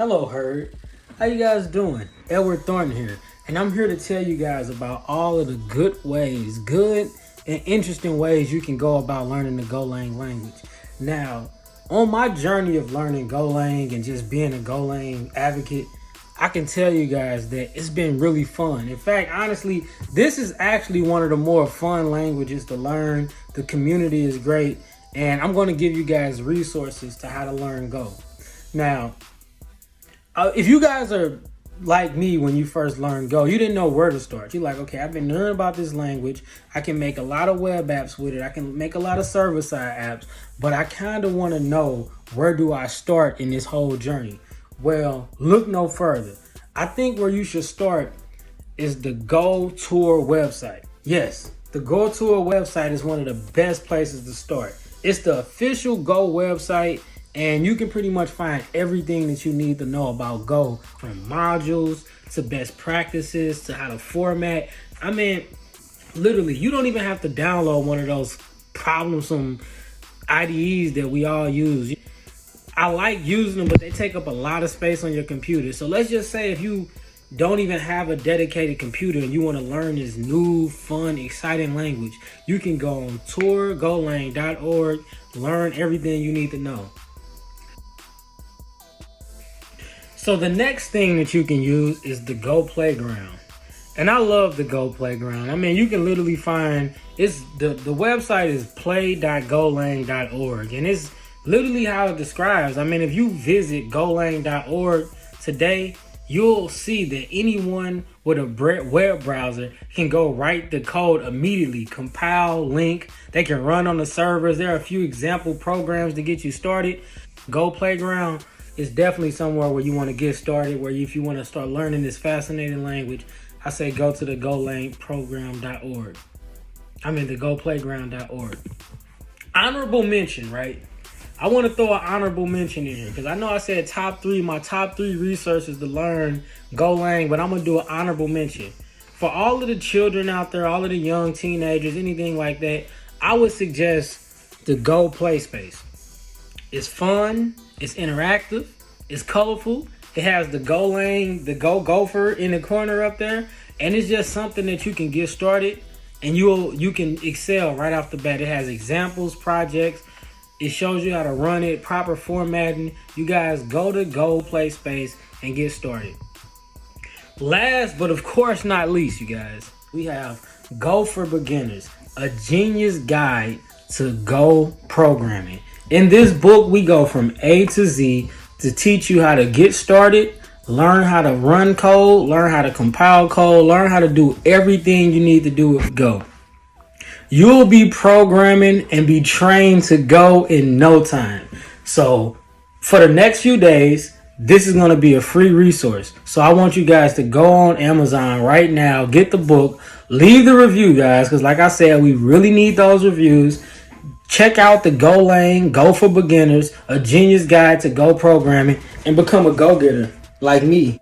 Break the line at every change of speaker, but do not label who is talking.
Hello, Herd. How you guys doing? Edward Thornton here, and I'm here to tell you guys about all of the good and interesting ways you can go about learning the Golang language. Now, on my journey of learning Golang and just being a Golang advocate, I can tell you guys that it's been really fun. In fact, honestly, this is actually one of the more fun languages to learn. The community is great, and I'm going to give you guys resources to how to learn Go. Now, if you guys are like me when you first learned Go, you didn't know where to start. You're like, okay, I've been learning about this language. I can make a lot of web apps with it. I can make a lot of server-side apps, but I kind of want to know, where do I start in this whole journey? Well, look no further. I think where you should start is the Go Tour website. Yes, the Go Tour website is one of the best places to start. It's the official Go website, and you can pretty much find everything that you need to know about Go, from modules to best practices to how to format. I mean, literally, you don't even have to download one of those problemsome IDEs that we all use. I like using them, but they take up a lot of space on your computer. So let's just say if you don't even have a dedicated computer and you want to learn this new, fun, exciting language, you can go on tourgolang.org, learn everything you need to know. So the next thing that you can use is the Go Playground. And I love the Go Playground. I mean, you can literally find, it's the website is play.golang.org, and it's literally how it describes. I mean, if you visit golang.org today, you'll see that anyone with a web browser can go write the code immediately, compile, link. They can run on the servers. There are a few example programs to get you started. Go Playground is definitely somewhere where you want to get started, where if you want to start learning this fascinating language, I say go to the golangprogram.org. I mean the goplayground.org. Honorable mention, right? I want to throw an honorable mention in here because I know I said my top three resources to learn Golang, but I'm going to do an honorable mention. For all of the children out there, all of the young teenagers, anything like that, I would suggest the Go Play Space. It's fun, it's interactive, it's colorful. It has the Golang, the Go Gopher in the corner up there, and it's just something that you can get started and you can excel right off the bat. It has examples, projects. It shows you how to run it, proper formatting. You guys go to Go Play Space and get started. Last, but of course not least, you guys, we have Go for Beginners, a genius guide to Go programming. In this book, we go from A to Z to teach you how to get started, learn how to run code, learn how to compile code, learn how to do everything you need to do with Go. You'll be programming and be trained to Go in no time. So for the next few days, this is going to be a free resource. So I want you guys to go on Amazon right now, get the book, leave the review, guys, because like I said, we really need those reviews. Check out the Golang, Go for Beginners, a genius guide to Go programming, and become a go-getter like me.